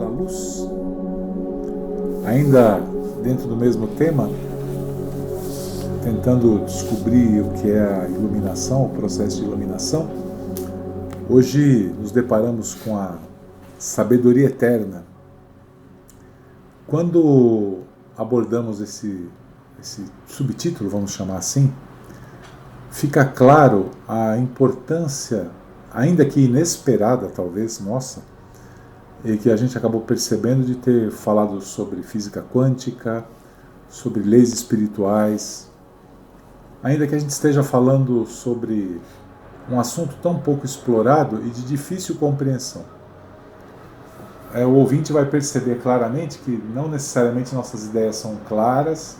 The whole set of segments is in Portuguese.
da luz. Ainda dentro do mesmo tema, tentando descobrir o que é a iluminação, o processo de iluminação, hoje nos deparamos com a sabedoria eterna. Quando abordamos esse subtítulo, vamos chamar assim, fica claro a importância, ainda que inesperada talvez, nossa, e que a gente acabou percebendo de ter falado sobre física quântica, sobre leis espirituais, ainda que a gente esteja falando sobre um assunto tão pouco explorado e de difícil compreensão. O ouvinte vai perceber claramente que não necessariamente nossas ideias são claras,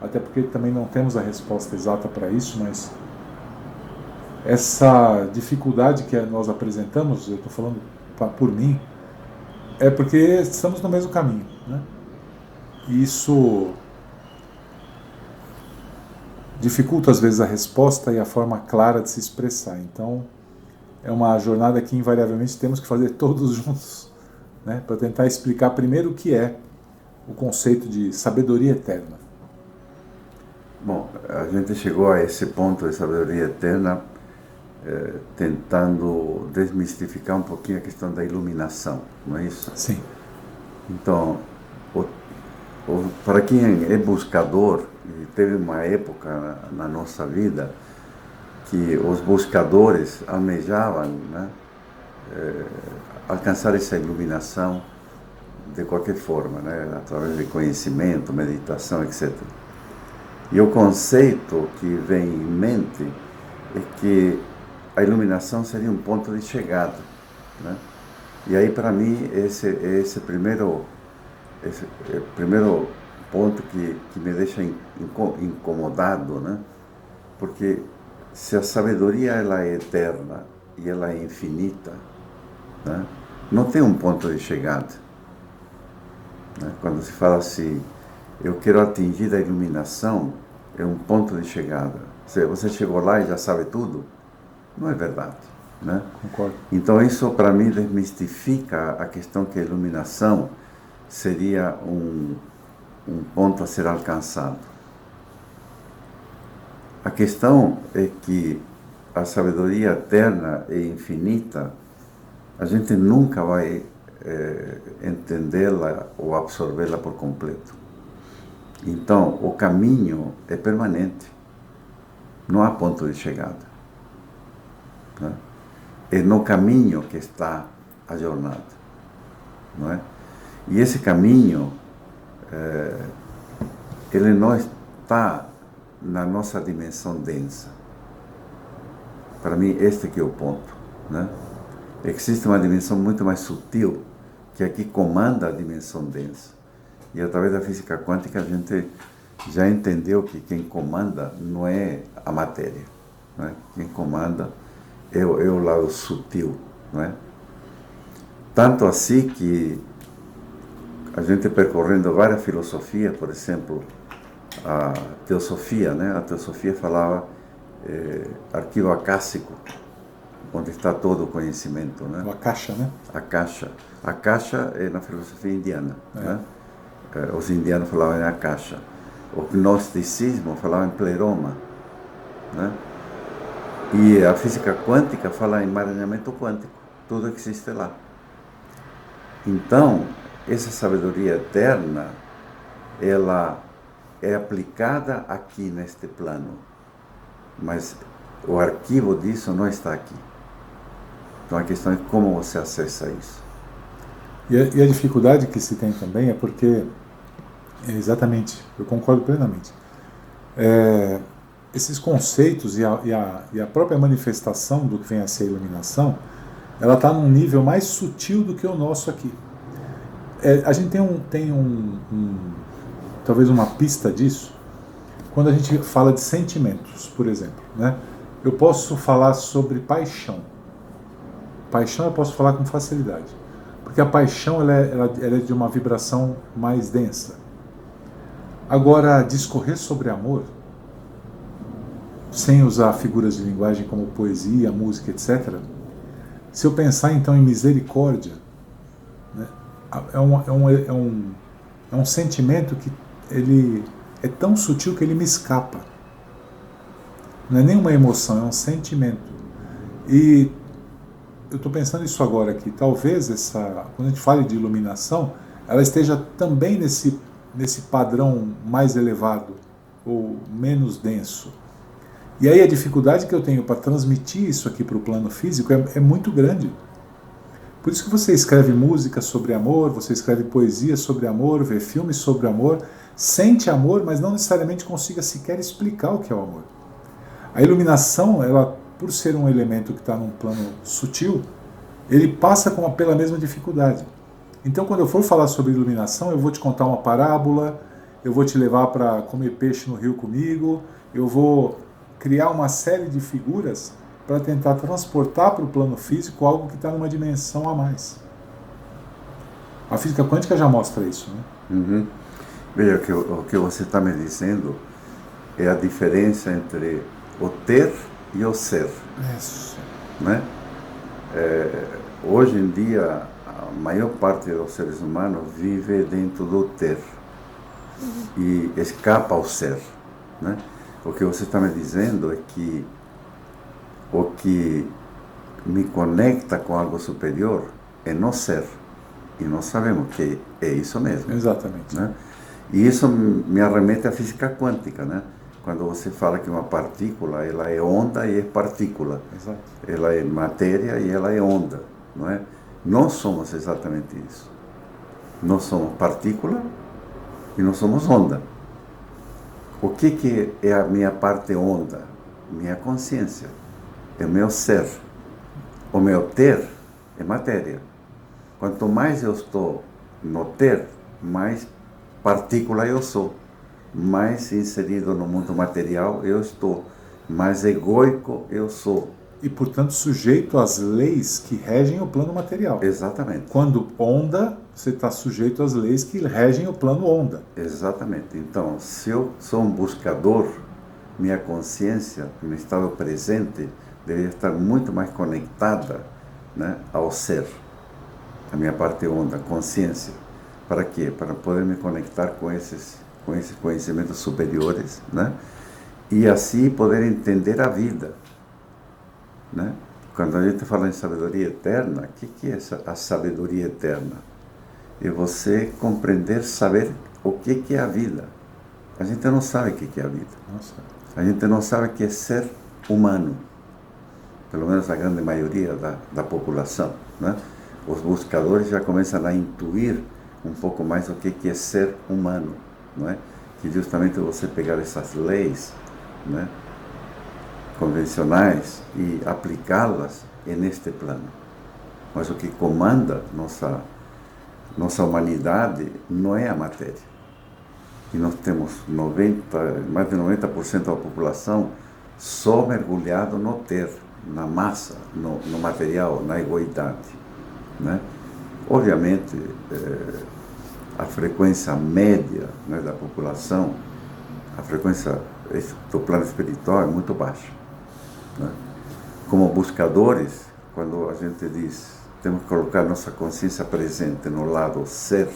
até porque também não temos a resposta exata para isso, mas essa dificuldade que nós apresentamos, eu estou falando por mim, é porque estamos no mesmo caminho, né? E isso dificulta às vezes a resposta e a forma clara de se expressar. Então é uma jornada que invariavelmente temos que fazer todos juntos, né? Para tentar explicar primeiro o que é o conceito de sabedoria eterna. Bom, a gente chegou a esse ponto de sabedoria eterna tentando desmistificar um pouquinho a questão da iluminação, não é isso? Sim. Então, para quem é buscador, e teve uma época na nossa vida que os buscadores almejavam, né, alcançar essa iluminação de qualquer forma, né, através de conhecimento, meditação, etc. E o conceito que vem em mente é que a iluminação seria um ponto de chegada, né? E aí, para mim, esse primeiro ponto que me deixa incomodado, né? Porque se a sabedoria ela é eterna e ela é infinita, né? Não tem um ponto de chegada, né? Quando se fala assim, eu quero atingir a iluminação, é um ponto de chegada. Você chegou lá e já sabe tudo? Não é verdade, né? Concordo. Então isso para mim desmistifica a questão que a iluminação seria um ponto a ser alcançado. A questão é que a sabedoria eterna e infinita, a gente nunca vai entendê-la ou absorvê-la por completo. Então, o caminho é permanente. Não há ponto de chegada, né? É no caminho que está a jornada, não é? E esse caminho, ele não está na nossa dimensão densa. Para mim, este que é o ponto, né? Existe uma dimensão muito mais sutil que aqui comanda a dimensão densa. E através da física quântica a gente já entendeu que quem comanda não é a matéria, não é? Quem comanda é o lado sutil, não é? Tanto assim que a gente percorrendo várias filosofias, por exemplo, a teosofia, né? A teosofia falava arquivo acássico, onde está todo o conhecimento, né? O Akasha, né? Akasha. Akasha é na filosofia indiana, né? Os indianos falavam em Akasha. O gnosticismo falava em pleroma, né? E a física quântica fala em emaranhamento quântico, tudo existe lá. Então, essa sabedoria eterna, ela é aplicada aqui neste plano, mas o arquivo disso não está aqui. Então a questão é como você acessa isso. E a dificuldade que se tem também é porque, exatamente, eu concordo plenamente, esses conceitos e a própria manifestação do que vem a ser a iluminação, ela está num nível mais sutil do que o nosso aqui. A gente tem talvez uma pista disso, quando a gente fala de sentimentos, por exemplo, né? Eu posso falar sobre paixão. Paixão eu posso falar com facilidade, porque a paixão ela é de uma vibração mais densa. Agora, discorrer sobre amor, sem usar figuras de linguagem como poesia, música, etc., se eu pensar então em misericórdia, né, é um sentimento que ele é tão sutil que ele me escapa. Não é nem uma emoção, é um sentimento. E eu estou pensando isso agora aqui. Talvez quando a gente fala de iluminação, ela esteja também nesse padrão mais elevado ou menos denso. E aí a dificuldade que eu tenho para transmitir isso aqui para o plano físico é muito grande. Por isso que você escreve música sobre amor, você escreve poesia sobre amor, vê filmes sobre amor, sente amor, mas não necessariamente consiga sequer explicar o que é o amor. A iluminação, ela, por ser um elemento que está num plano sutil, ele passa pela mesma dificuldade. Então, quando eu for falar sobre iluminação, eu vou te contar uma parábola, eu vou te levar para comer peixe no rio comigo, eu vou criar uma série de figuras para tentar transportar para o plano físico algo que está numa dimensão a mais. A física quântica já mostra isso, né? Uhum. Veja, o que você está me dizendo é a diferença entre o ter e o ser. Isso. Né? Hoje em dia, a maior parte dos seres humanos vive dentro do ter e escapa ao ser. Né? O que você está me dizendo é que o que me conecta com algo superior é no ser. E nós sabemos que é isso mesmo. Exatamente. Né? E isso me arremete à física quântica, né? Quando você fala que uma partícula, ela é onda e é partícula. Exato. Ela é matéria e ela é onda, não é? Nós somos exatamente isso. Nós somos partícula e nós somos onda. O que é a minha parte onda? Minha consciência. É o meu ser. O meu ter é matéria. Quanto mais eu estou no ter, mais partícula eu sou. Mais inserido no mundo material eu estou. Mais egóico eu sou. E, portanto, sujeito às leis que regem o plano material. Exatamente. Quando onda, você está sujeito às leis que regem o plano onda. Exatamente. Então, se eu sou um buscador, minha consciência, meu estado presente, deveria estar muito mais conectada, né, ao ser. A minha parte onda, consciência. Para quê? Para poder me conectar com esses conhecimentos superiores, né? E assim poder entender a vida. Né? Quando a gente fala em sabedoria eterna, o que é a sabedoria eterna? É você compreender, saber o que é a vida. A gente não sabe o que é a vida. Nossa. A gente não sabe o que é ser humano. Pelo menos a grande maioria da população. Né? Os buscadores já começam a intuir um pouco mais o que é ser humano. Não é? Que justamente você pegar essas leis, né, convencionais e aplicá-las neste plano. Mas o que comanda nossa humanidade não é a matéria. E nós temos mais de 90% da população só mergulhado no ter, na massa, no material, na egoidade. Né? Obviamente, a frequência média, né, da população, a frequência do plano espiritual é muito baixa. Né? Como buscadores, quando a gente diz temos que colocar nossa consciência presente no lado ser,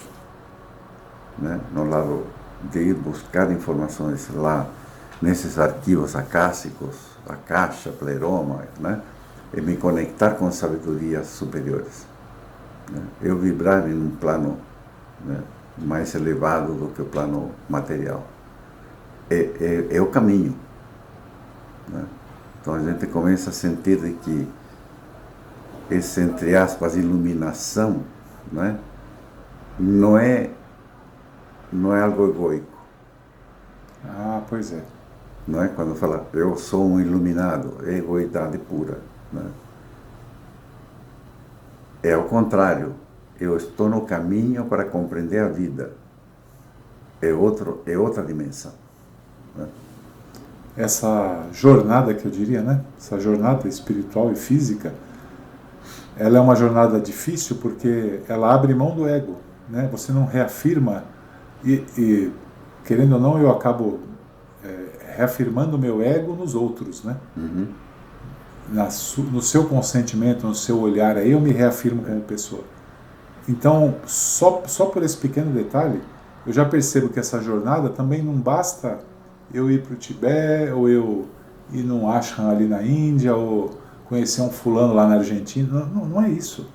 né, no lado de ir buscar informações lá nesses arquivos acásicos, a caixa, pleroma, né, e me conectar com sabedorias superiores. Né? Eu vibrar em um plano, né, mais elevado do que o plano material. É o caminho. Né? Então a gente começa a sentir de que esse, entre aspas, iluminação, né, não é algo egoico. Ah, pois é. Não é? Quando fala, eu sou um iluminado, é egoidade pura. Né? É ao contrário, eu estou no caminho para compreender a vida. É outra dimensão. Né? Essa jornada que eu diria, né? Essa jornada espiritual e física, ela é uma jornada difícil porque ela abre mão do ego, né? Você não reafirma e querendo ou não, eu acabo reafirmando o meu ego nos outros, né? Uhum. No seu consentimento, no seu olhar, aí eu me reafirmo como pessoa. Então, só por esse pequeno detalhe, eu já percebo que essa jornada também não basta eu ir para o Tibete, ou eu ir num ashram ali na Índia, ou conhecer um fulano lá na Argentina. Não é isso.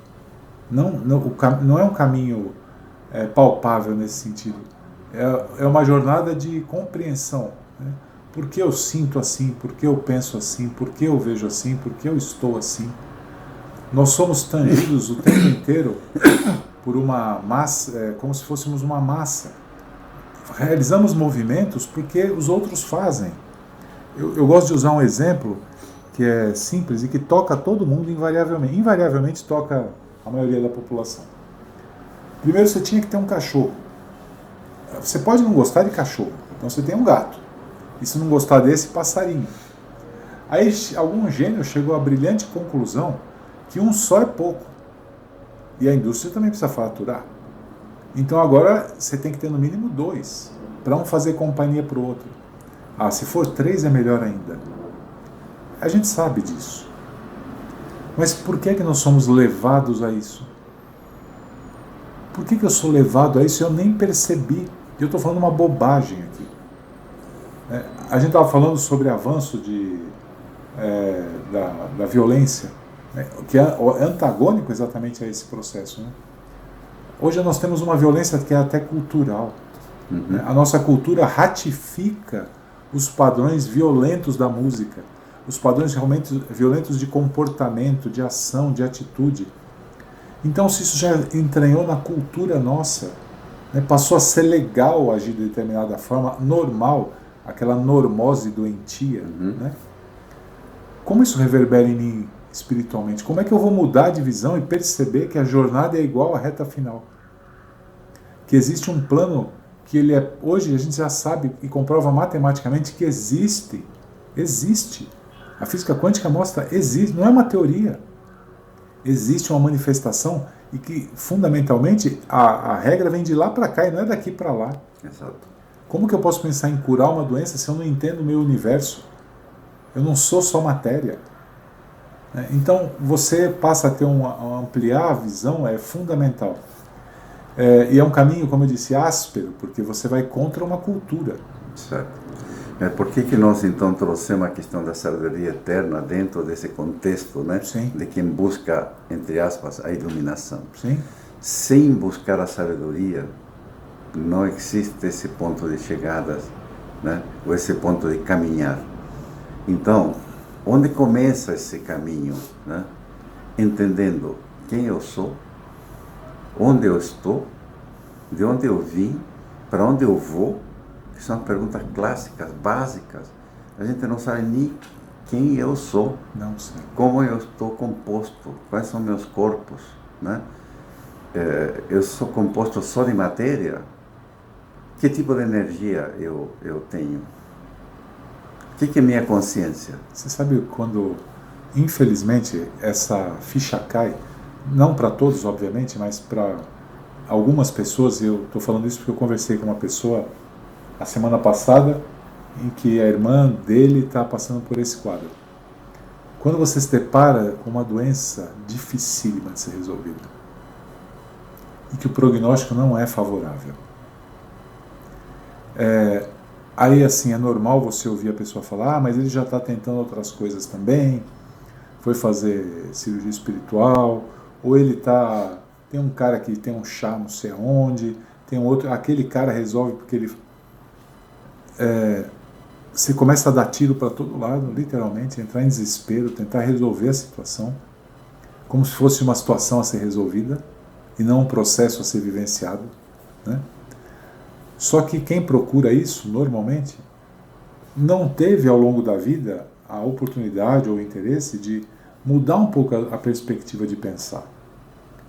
Não é um caminho palpável nesse sentido. É uma jornada de compreensão. Né? Por que eu sinto assim? Por que eu penso assim? Por que eu vejo assim? Por que eu estou assim? Nós somos tangidos o tempo inteiro por uma massa, como se fôssemos uma massa. Realizamos movimentos porque os outros fazem. Eu gosto de usar um exemplo que é simples e que toca todo mundo invariavelmente. Invariavelmente toca a maioria da população. Primeiro você tinha que ter um cachorro. Você pode não gostar de cachorro, então você tem um gato. E se não gostar desse, passarinho. Aí algum gênio chegou à brilhante conclusão que um só é pouco. E a indústria também precisa faturar. Então agora você tem que ter no mínimo 2, para um fazer companhia para o outro. Se for 3 é melhor ainda. A gente sabe disso. Mas por que nós somos levados a isso? Por que eu sou levado a isso e eu nem percebi? Eu estou falando uma bobagem aqui. A gente estava falando sobre avanço da violência, que é antagônico exatamente a esse processo. Né? Hoje nós temos uma violência que é até cultural. Uhum. A nossa cultura ratifica os padrões violentos da música, os padrões realmente violentos de comportamento, de ação, de atitude. Então, se isso já entranhou na cultura nossa, passou a ser legal agir de determinada forma, normal, aquela normose doentia, como isso reverbera em mim espiritualmente? Como é que eu vou mudar de visão e perceber que a jornada é igual à reta final? Que existe um plano que hoje a gente já sabe e comprova matematicamente que existe. A física quântica mostra, existe, não é uma teoria. Existe uma manifestação e que, fundamentalmente, a regra vem de lá para cá e não é daqui para lá. Exato. Como que eu posso pensar em curar uma doença se eu não entendo o meu universo? Eu não sou só matéria. Então, você passa a ter ampliar a visão, é fundamental. E é um caminho, como eu disse, áspero, porque você vai contra uma cultura. Certo. Por que nós, então, trouxemos a questão da sabedoria eterna dentro desse contexto, né? Sim. De quem busca, entre aspas, a iluminação? Sim. Sem buscar a sabedoria, não existe esse ponto de chegadas, né? Ou esse ponto de caminhar. Então, onde começa esse caminho, né? Entendendo quem eu sou, onde eu estou, de onde eu vim, para onde eu vou, que são perguntas clássicas, básicas. A gente não sabe nem quem eu sou, não sei. Como eu estou composto, quais são meus corpos, né? Eu sou composto só de matéria? Que tipo de energia eu tenho? O que é minha consciência? Você sabe quando, infelizmente, essa ficha cai, não para todos, obviamente, mas para algumas pessoas, e eu estou falando isso porque eu conversei com uma pessoa a semana passada, em que a irmã dele está passando por esse quadro. Quando você se depara com uma doença dificílima de ser resolvida, e que o prognóstico não é favorável, aí assim, é normal você ouvir a pessoa falar, mas ele já está tentando outras coisas também, foi fazer cirurgia espiritual, ou ele tem um cara que tem um chá não sei aonde, tem um outro, aquele cara resolve porque ele... você começa a dar tiro para todo lado, literalmente, entrar em desespero, tentar resolver a situação, como se fosse uma situação a ser resolvida, e não um processo a ser vivenciado, né? Só que quem procura isso, normalmente, não teve ao longo da vida a oportunidade ou o interesse de mudar um pouco a perspectiva de pensar,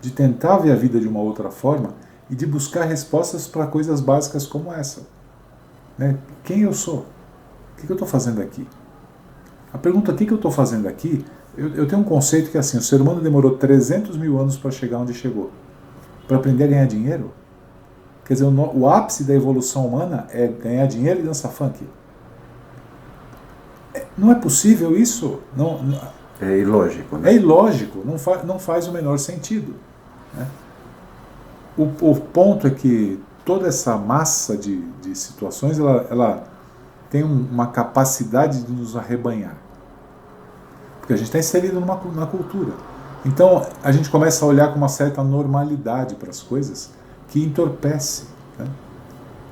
de tentar ver a vida de uma outra forma e de buscar respostas para coisas básicas como essa. Né? Quem eu sou? O que eu estou fazendo aqui? A pergunta, o que eu estou fazendo aqui, eu tenho um conceito que é assim, o ser humano demorou 300 mil anos para chegar onde chegou. Para aprender a ganhar dinheiro? Quer dizer, o ápice da evolução humana é ganhar dinheiro e dançar funk. Não é possível isso? É ilógico, né? É ilógico, não faz o menor sentido. Né? o ponto é que toda essa massa de situações, ela tem uma capacidade de nos arrebanhar. Porque a gente está inserido na cultura. Então, a gente começa a olhar com uma certa normalidade para as coisas que entorpece. Né?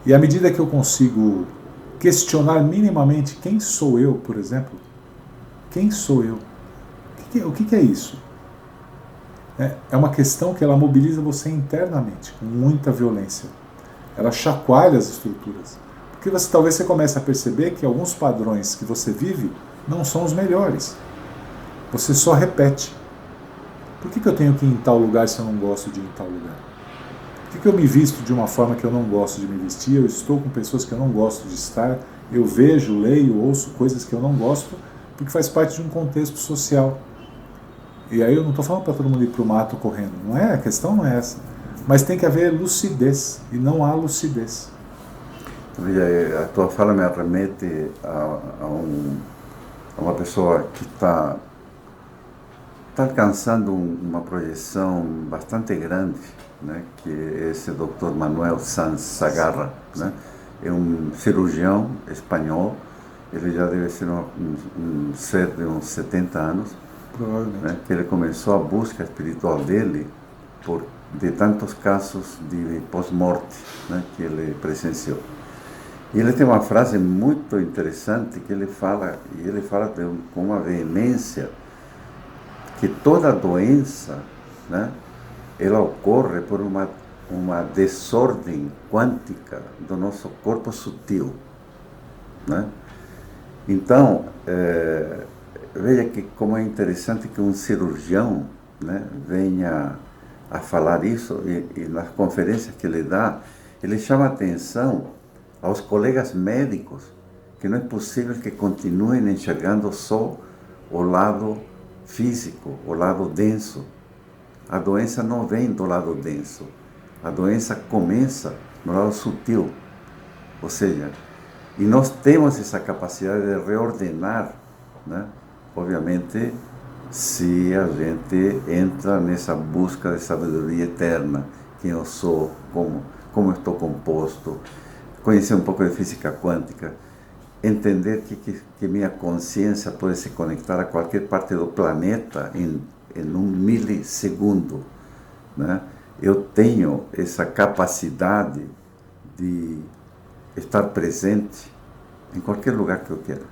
E à medida que eu consigo questionar minimamente quem sou eu, por exemplo, quem sou eu? O que é isso? É uma questão que ela mobiliza você internamente, com muita violência. Ela chacoalha as estruturas. Porque talvez você comece a perceber que alguns padrões que você vive não são os melhores. Você só repete. Por que eu tenho que ir em tal lugar se eu não gosto de ir em tal lugar? Por que eu me visto de uma forma que eu não gosto de me vestir? Eu estou com pessoas que eu não gosto de estar. Eu vejo, leio, ouço coisas que eu não gosto, porque faz parte de um contexto social. E aí eu não estou falando para todo mundo ir para o mato correndo. Não é, a questão não é essa. Mas tem que haver lucidez, e não há lucidez. A tua fala me remete a uma pessoa que está alcançando uma projeção bastante grande, né, que é esse Dr. Manuel Sanz Sagarra, né? É um cirurgião espanhol, ele já deve ser um ser de uns 70 anos, Provavelmente. Né, que ele começou a busca espiritual dele de tantos casos de pós-morte, né, que ele presenciou. E ele tem uma frase muito interessante que ele fala com uma veemência, que toda doença, né, ela ocorre por uma desordem quântica do nosso corpo sutil, né? Então, veja que como é interessante que um cirurgião, né, venha a falar isso, e nas conferências que ele dá, ele chama a atenção aos colegas médicos que não é possível que continuem enxergando só o lado físico, o lado denso. A doença não vem do lado denso, a doença começa no lado sutil. Ou seja, e nós temos essa capacidade de reordenar, né? Obviamente, se a gente entra nessa busca de sabedoria eterna, quem eu sou, como estou composto, conhecer um pouco de física quântica, entender que minha consciência pode se conectar a qualquer parte do planeta em um milissegundo, né? Eu tenho essa capacidade de estar presente em qualquer lugar que eu quero,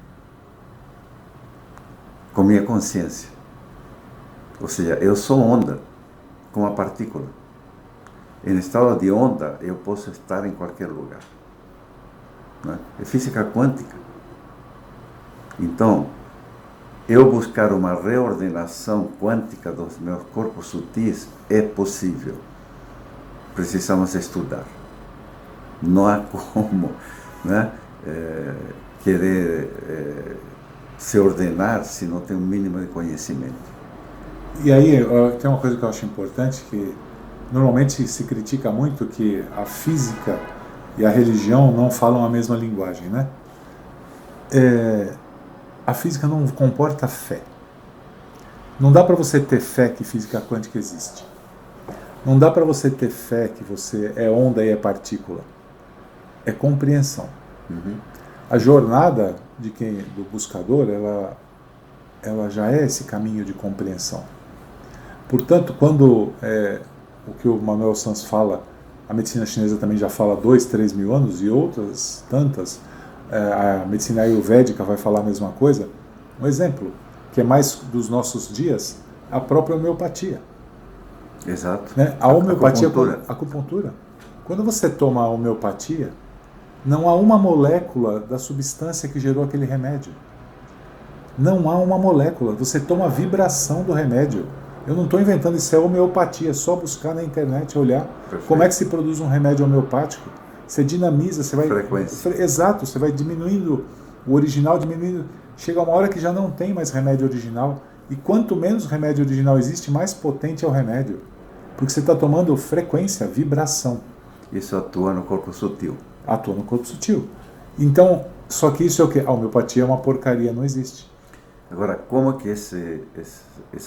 com minha consciência. Ou seja, eu sou onda, com uma partícula. Em estado de onda, eu posso estar em qualquer lugar. Né? É física quântica. Então, eu buscar uma reordenação quântica dos meus corpos sutis é possível. Precisamos estudar. Não há como, né, querer se ordenar se não tem um mínimo de conhecimento. E aí, tem uma coisa que eu acho importante, que normalmente se critica muito que a física e a religião não falam a mesma linguagem, né? A física não comporta fé. Não dá para você ter fé que física quântica existe. Não dá para você ter fé que você é onda e é partícula. É compreensão. Uhum. A jornada do buscador, ela já é esse caminho de compreensão. Portanto, quando o que o Manuel Sanz fala, a medicina chinesa também já fala há 2-3 mil anos, e outras tantas, a medicina ayurvédica vai falar a mesma coisa. Um exemplo, que é mais dos nossos dias, a própria homeopatia. Exato. Né? A homeopatia, acupuntura. Quando você toma a homeopatia, não há uma molécula da substância que gerou aquele remédio. Não há uma molécula. Você toma a vibração do remédio. Eu não estou inventando, isso é homeopatia. É só buscar na internet, olhar. Perfeito. Como é que se produz um remédio homeopático. Você dinamiza, você vai... Frequência. Exato, você vai diminuindo o original, diminuindo. Chega uma hora que já não tem mais remédio original. E quanto menos remédio original existe, mais potente é o remédio. Porque você está tomando frequência, vibração. Isso atua no corpo sutil. Atua no corpo sutil. Então, só que isso é o quê? A homeopatia é uma porcaria, não existe. Agora, como que essa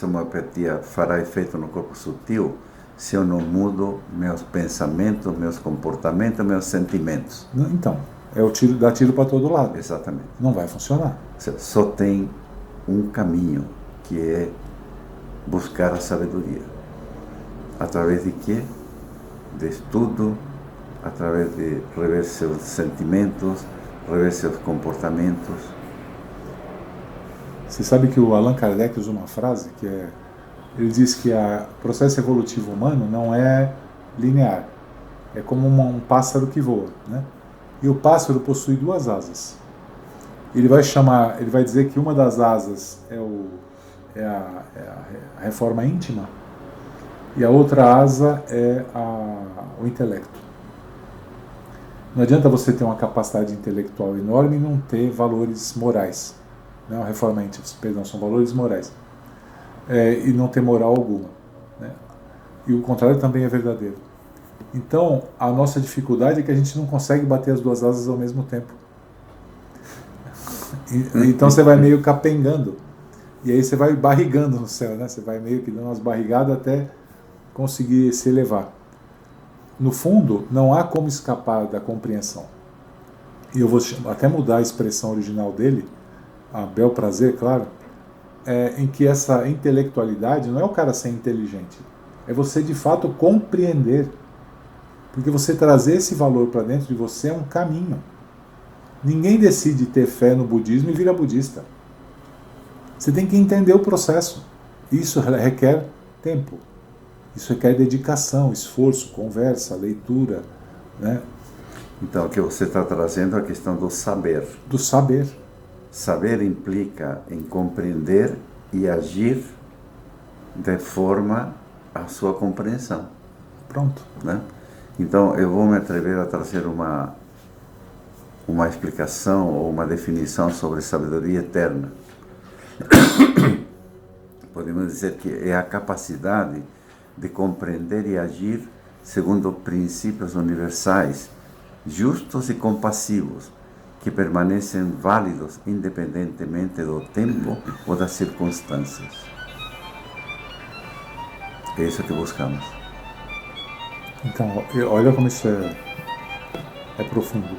homeopatia fará efeito no corpo sutil se eu não mudo meus pensamentos, meus comportamentos, meus sentimentos. Então, é o tiro, dar tiro para todo lado. Exatamente. Não vai funcionar. Só tem um caminho, que é buscar a sabedoria. Através de quê? De estudo, através de rever seus sentimentos, rever seus comportamentos. Você sabe que o Allan Kardec usa uma frase que é... Ele diz que o processo evolutivo humano não é linear. É como um pássaro que voa, né? E o pássaro possui duas asas. Ele vai dizer que uma das asas é a reforma íntima e a outra asa é o intelecto. Não adianta você ter uma capacidade intelectual enorme e não ter valores morais. Não, a reforma íntima, perdão, são valores morais. E não ter moral alguma, né? E o contrário também é verdadeiro. Então, a nossa dificuldade é que a gente não consegue bater as duas asas ao mesmo tempo. Então você vai meio capengando. E aí você vai barrigando no céu, né? Você vai meio que dando umas barrigadas até conseguir se elevar. No fundo, não há como escapar da compreensão. E eu vou até mudar a expressão original dele, a bel prazer, claro, em que essa intelectualidade não é o cara ser inteligente, é você de fato compreender, porque você trazer esse valor para dentro de você é um caminho. Ninguém decide ter fé no budismo e vira budista. Você tem que entender o processo. Isso requer tempo, isso requer dedicação, esforço, conversa, leitura, né? Então, o que você está trazendo é a questão do saber. Do saber. Saber implica em compreender e agir de forma à sua compreensão. Pronto. Né? Então, eu vou me atrever a trazer uma explicação ou uma definição sobre sabedoria eterna. Podemos dizer que é a capacidade de compreender e agir segundo princípios universais, justos e compassivos, que permanecem válidos independentemente do tempo ou das circunstâncias. É isso que buscamos. Então, olha como isso é profundo.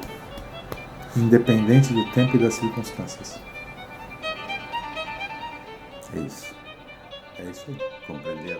Independente do tempo e das circunstâncias. É isso. É isso aí. Compreender.